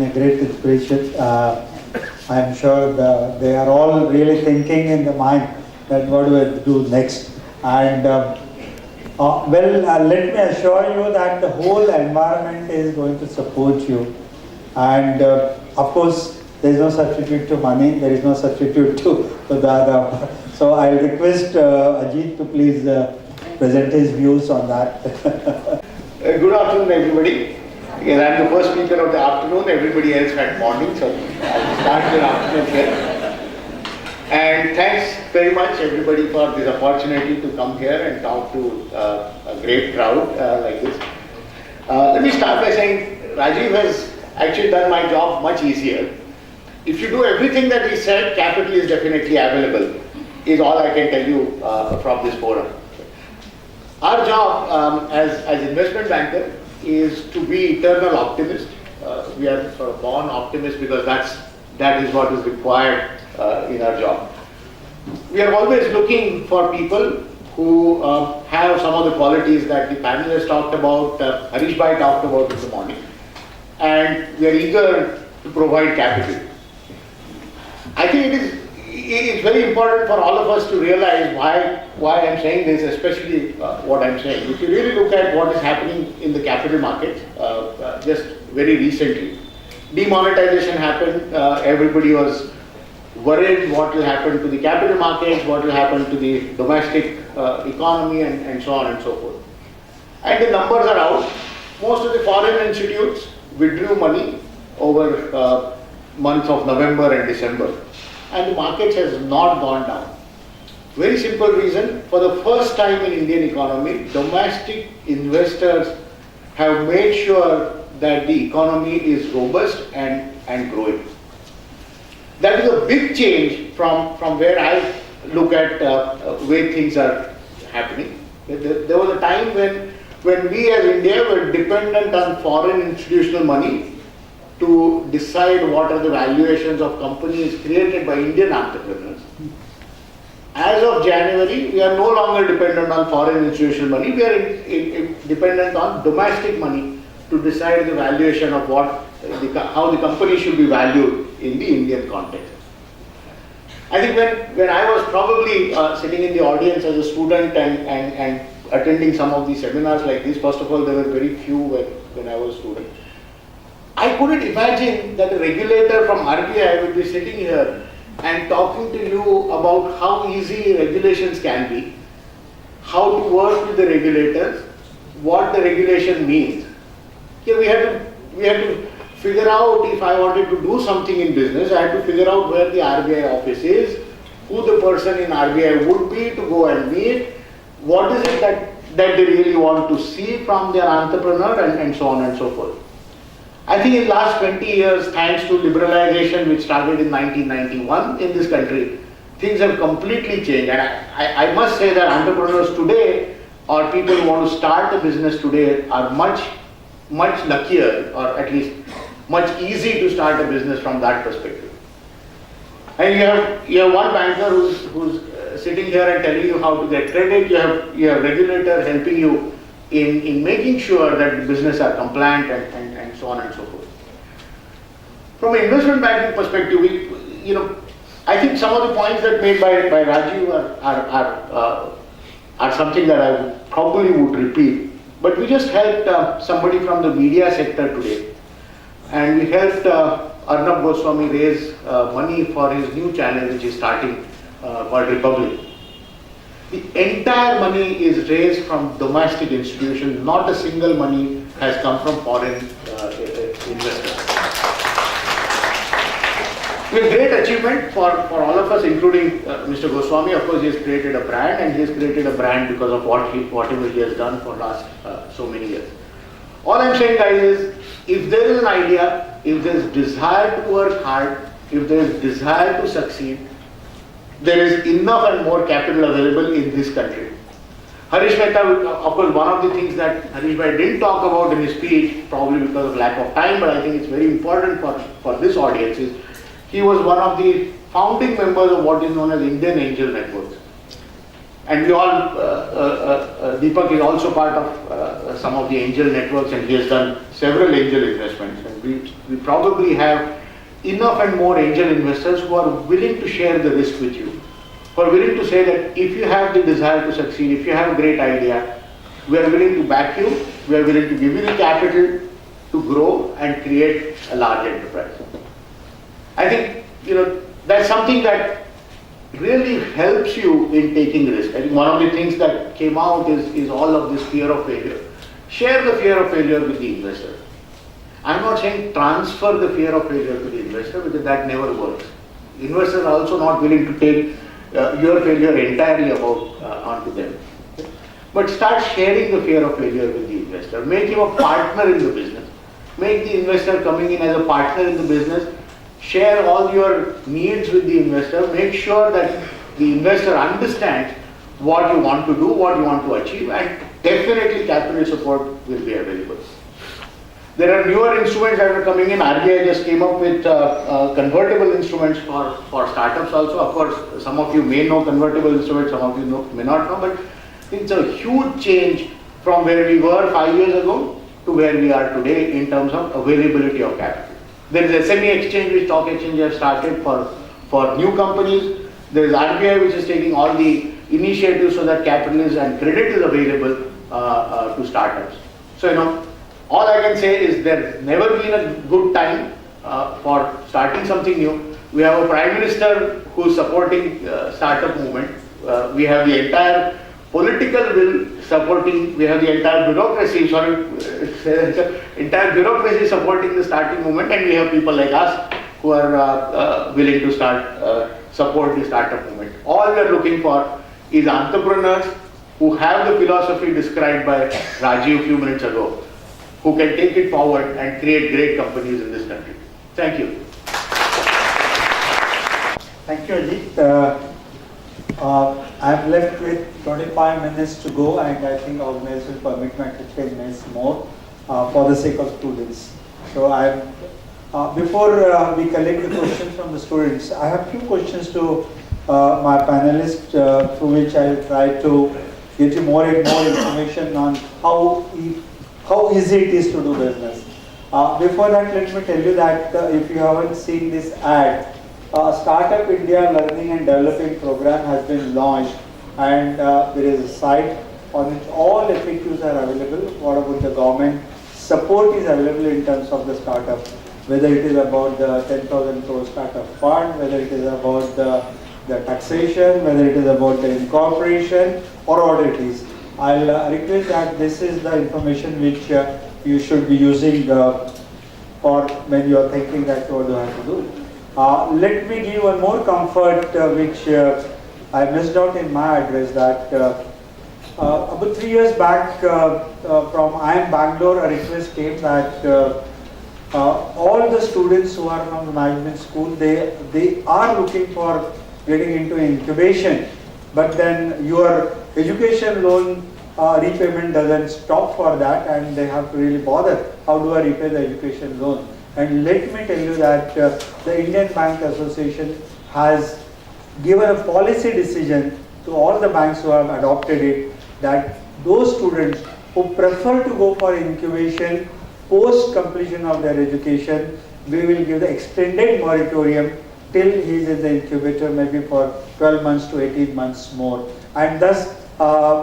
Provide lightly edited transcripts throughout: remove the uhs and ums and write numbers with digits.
a great inspiration. I'm sure they are all really thinking in the mind that what do I do next. And let me assure you that the whole environment is going to support you. And of course, there is no substitute to money. There is no substitute to the other. So I'll request Ajit to please present his views on that. Good afternoon, everybody. Again, I'm the first speaker of the afternoon. Everybody else had morning, so I'll start with afternoon here. And thanks very much, everybody, for this opportunity to come here and talk to a great crowd like this. Let me start by saying Rajiv has actually done my job much easier. If you do everything that he said, capital is definitely available, is all I can tell you from this forum. Our job as investment banker is to be eternal optimist. We are sort of born optimists because that is what is required in our job. We are always looking for people who have some of the qualities that the panelists talked about, Harish Bhai talked about in the morning, and we are eager to provide capital. I think it is very important for all of us to realize why I'm saying this, especially what I'm saying. If you really look at what is happening in the capital market, just very recently, demonetization happened, everybody was worried what will happen to the capital markets, what will happen to the domestic economy, and so on and so forth. And the numbers are out. Most of the foreign institutes withdrew money over months of November and December, and the markets has not gone down. Very simple reason, for the first time in Indian economy, domestic investors have made sure that the economy is robust and growing. That is a big change from where I look at where things are happening. There was a time when we as India were dependent on foreign institutional money to decide what are the valuations of companies created by Indian entrepreneurs. As of January, we are no longer dependent on foreign institutional money. We are dependent on domestic money to decide the valuation of how the company should be valued in the Indian context. I think when I was probably sitting in the audience as a student and attending some of these seminars like this, first of all, there were very few when I was a student. I couldn't imagine that a regulator from RBI would be sitting here and talking to you about how easy regulations can be, how to work with the regulators, what the regulation means. Here we had to figure out, if I wanted to do something in business, I had to figure out where the RBI office is, who the person in RBI would be to go and meet, what is it that they really want to see from their entrepreneur, and so on and so forth. I think in the last 20 years, thanks to liberalization which started in 1991 in this country, things have completely changed. And I must say that entrepreneurs today, or people who want to start a business today, are much luckier, or at least much easy to start a business from that perspective. And you have one banker who's sitting here and telling you how to get credit. You have regulator helping you in making sure that the business are compliant and so on and so forth. From an investment banking perspective, I think some of the points that made by Rajiv are something that I probably would repeat. But we just helped somebody from the media sector today, and we helped Arnab Goswami raise money for his new channel which is starting called Republic. The entire money is raised from domestic institutions. Not a single money has come from foreign investors. A great achievement for all of us, including Mr. Goswami. Of course, he has created a brand, and he has created a brand because of whatever he has done for last so many years. All I'm saying, guys, is if there is an idea, if there is desire to work hard, if there is desire to succeed, there is enough and more capital available in this country. Harish Mehta, of course, one of the things that Harish Bhai didn't talk about in his speech, probably because of lack of time, but I think it's very important for this audience, is he was one of the founding members of what is known as Indian Angel Networks. And we all, Deepak is also part of some of the angel networks, and he has done several angel investments. And We probably have enough and more angel investors who are willing to share the risk with you, who are willing to say that if you have the desire to succeed, if you have a great idea, we are willing to back you, we are willing to give you the capital to grow and create a large enterprise. I think, that's something that really helps you in taking risk. I think one of the things that came out is all of this fear of failure. Share the fear of failure with the investor. I'm not saying transfer the fear of failure to the investor, because that never works. Investors are also not willing to take your failure entirely onto them. But start sharing the fear of failure with the investor. Make him a partner in the business. Make the investor coming in as a partner in the business. Share all your needs with the investor. Make sure that the investor understands what you want to do, what you want to achieve, and definitely capital support will be available. There are newer instruments that are coming in. RBI just came up with convertible instruments for startups also. Of course, some of you may know convertible instruments, some of you may not know, but it's a huge change from where we were 5 years ago to where we are today in terms of availability of capital. There is SME exchange, which stock exchange have started for new companies. There is RBI, which is taking all the initiatives so that capital is and credit is available to startups. So, all I can say is there's never been a good time for starting something new. We have a Prime Minister who is supporting startup movement. We have the entire political will supporting, we have the entire bureaucracy, entire bureaucracy supporting the starting movement, and we have people like us who are willing to support the startup movement. All we are looking for is entrepreneurs who have the philosophy described by Rajiv a few minutes ago, who can take it forward and create great companies in this country. Thank you. Thank you, Ajit. I'm left with 25 minutes to go, and I think organizers will permit me 15 minutes more for the sake of students. So before we collect the questions from the students, I have few questions to my panelists, through which I will try to get you more and more information on how easy it is to do business. Before that, let me tell you that if you haven't seen this ad, Startup India Learning and Developing Program has been launched, and there is a site on which all FAQs are available. What about the government support is available in terms of the startup, whether it is about the 10,000 crore startup fund, whether it is about the taxation, whether it is about the incorporation, or what it is. I'll request that this is the information which you should be using for when you are thinking that what do I have to do. Let me give one more comfort which I missed out in my address, that about 3 years back from IIM Bangalore, a request came that all the students who are from the management school, they are looking for getting into incubation, but then your education loan repayment doesn't stop for that, and they have to really bother, how do I repay the education loan? And let me tell you that the Indian Bank Association has given a policy decision to all the banks who have adopted it, that those students who prefer to go for incubation post completion of their education, we will give the extended moratorium till he is in the incubator, maybe for 12 months to 18 months more. And thus,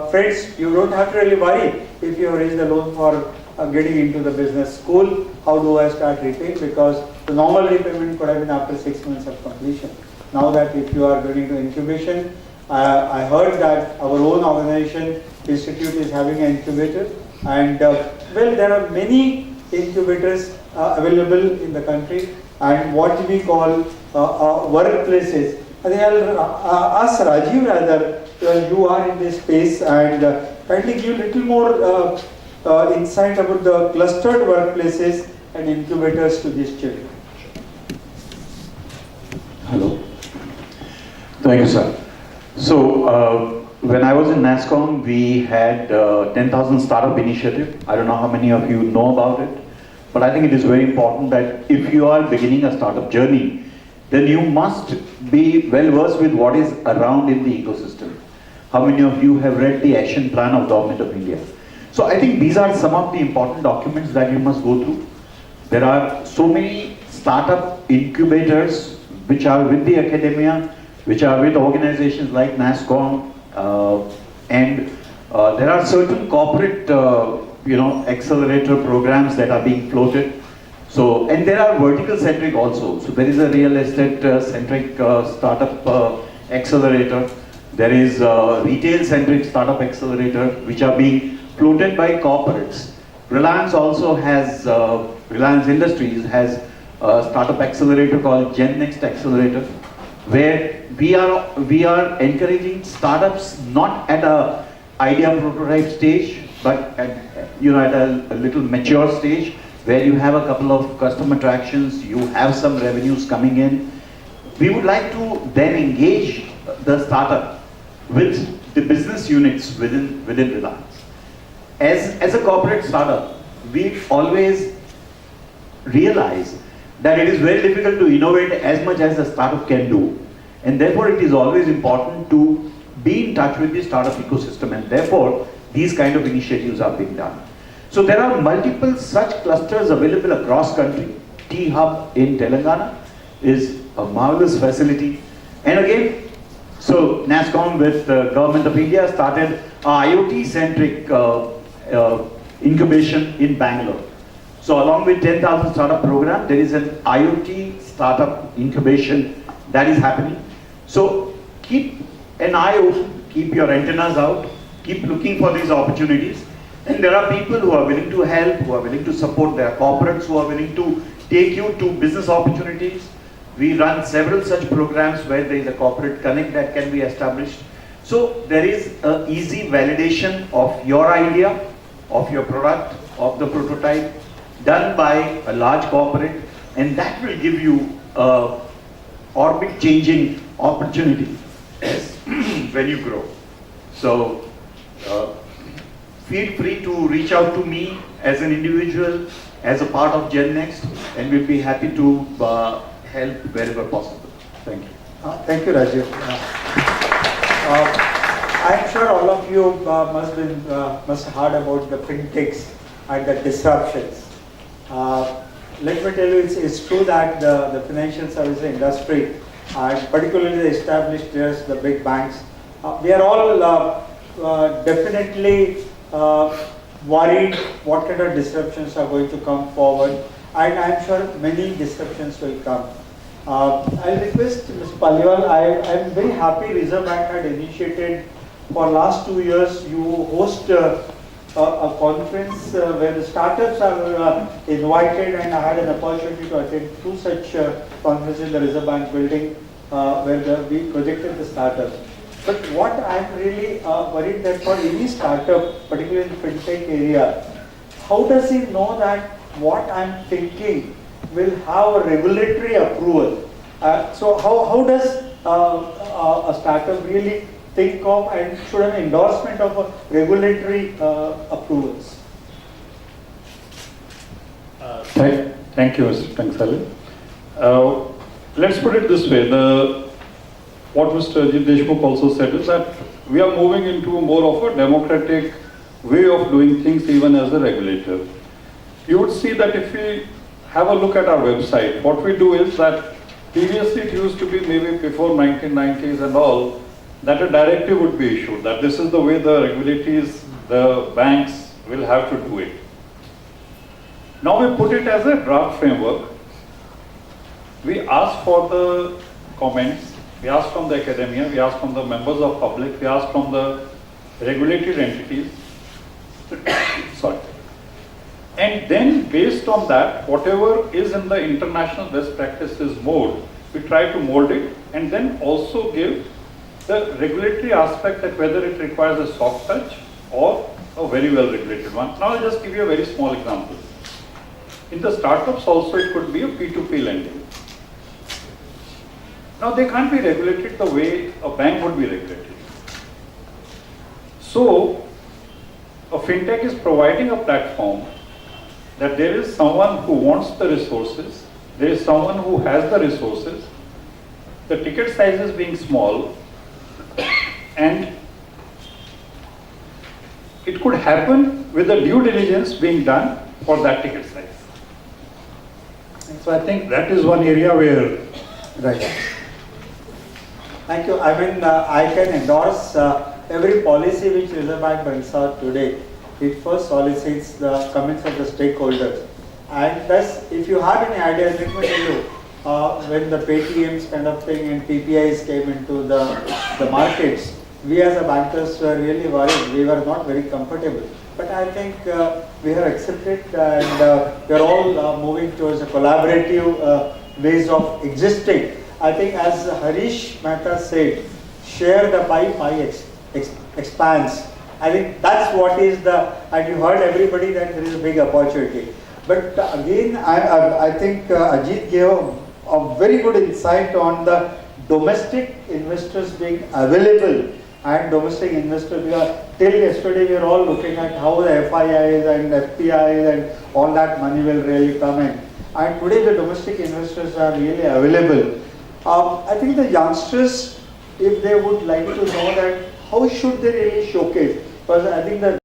friends, you don't have to really worry if you raise the loan for getting into the business school, how do I start repaying, because the normal repayment could have been after 6 months of completion. Now that if you are going into incubation, I heard that our own organization, Institute, is having an incubator, and well, there are many incubators available in the country, and what we call workplaces. I think I'll ask Rajiv rather, you are in this space, and kindly give a little more insight about the clustered workplaces and incubators to these children. Hello. Thank you, sir. So, when I was in NASSCOM, we had 10,000 startup initiative. I don't know how many of you know about it, but I think it is very important that if you are beginning a startup journey, then you must be well versed with what is around in the ecosystem. How many of you have read the action plan of Government of India? So I think these are some of the important documents that you must go through. There are so many startup incubators which are with the academia, which are with organizations like NASSCOM, and there are certain corporate, accelerator programs that are being floated. So, and there are vertical centric also. So there is a real estate centric startup accelerator. There is a retail centric startup accelerator which are being floated by corporates. Reliance also has, Reliance Industries has a startup accelerator called Gen Next Accelerator, where we are encouraging startups not at a idea prototype stage, but at a little mature stage, where you have a couple of customer tractions, you have some revenues coming in. We would like to then engage the startup with the business units within Reliance. As a corporate startup, we always realize that it is very difficult to innovate as much as a startup can do. And therefore it is always important to be in touch with the startup ecosystem, and therefore these kind of initiatives are being done. So there are multiple such clusters available across country. T-Hub in Telangana is a marvelous facility. And again, so NASSCOM with Government of India started an IoT-centric incubation in Bangalore. So along with 10,000 startup program, there is an IoT startup incubation that is happening. So keep an eye open, keep your antennas out, keep looking for these opportunities. And there are people who are willing to help, who are willing to support. There are corporates who are willing to take you to business opportunities. We run several such programs where there is a corporate connect that can be established. So there is an easy validation of your idea, of your product, of the prototype, done by a large corporate, and that will give you orbit-changing opportunity when you grow. So feel free to reach out to me as an individual, as a part of Gen Next, and we'll be happy to help wherever possible. Thank you. Thank you, Rajiv. I'm sure all of you must have heard about the fintechs and the disruptions. Let me tell you, it's true that the financial services industry, and particularly the established players, the big banks, we are all definitely worried what kind of disruptions are going to come forward, and I'm sure many disruptions will come. I'll request Mr. Paliwal, I'm very happy Reserve Bank had initiated for last 2 years, you host a conference where the startups are invited, and I had an opportunity to attend 2 such conferences in the Reserve Bank building where we projected the startups. But what I'm really worried that for any startup, particularly in the fintech area, how does he know that what I'm thinking will have a regulatory approval? So how does a startup really think of and should have an endorsement of a regulatory approvals? Thank you, Mr. Tangsali. Let's put it this way. What Mr. Ajit Deshmukh also said is that we are moving into more of a democratic way of doing things even as a regulator. You would see that if we have a look at our website, what we do is that previously it used to be maybe before 1990s and all, that a directive would be issued, that this is the way the regulators, the banks will have to do it. Now we put it as a draft framework. We ask for the comments, we ask from the academia, we ask from the members of public, we ask from the regulated entities. Sorry. And then based on that, whatever is in the international best practices mold, we try to mold it and then also give the regulatory aspect that whether it requires a soft touch or a very well regulated one. Now I'll just give you a very small example. In the startups also it could be a P2P lending. Now they can't be regulated the way a bank would be regulated. So a fintech is providing a platform that there is someone who wants the resources, there is someone who has the resources, the ticket sizes being small, and it could happen with the due diligence being done for that ticket size. So I think that is one area where Right. Thank you. I mean, I can endorse every policy which Reserve Bank brings out today. It first solicits the comments of the stakeholders. And thus, if you have any ideas, let me tell you, when the PTMs kind of thing and PPIs came into the markets, we as a bankers were really worried. We were not very comfortable. But I think we have accepted and we are all moving towards a collaborative ways of existing. I think as Harish Mehta said, share the pie expands. I think that's what is and you heard everybody that there is a big opportunity. But again, I think Ajit gave a very good insight on the domestic investors being available and domestic investors, because till yesterday we were all looking at how the FIIs and FPIs and all that money will really come in. And today the domestic investors are really available. I think the youngsters, if they would like to know that how should they really showcase, because I think that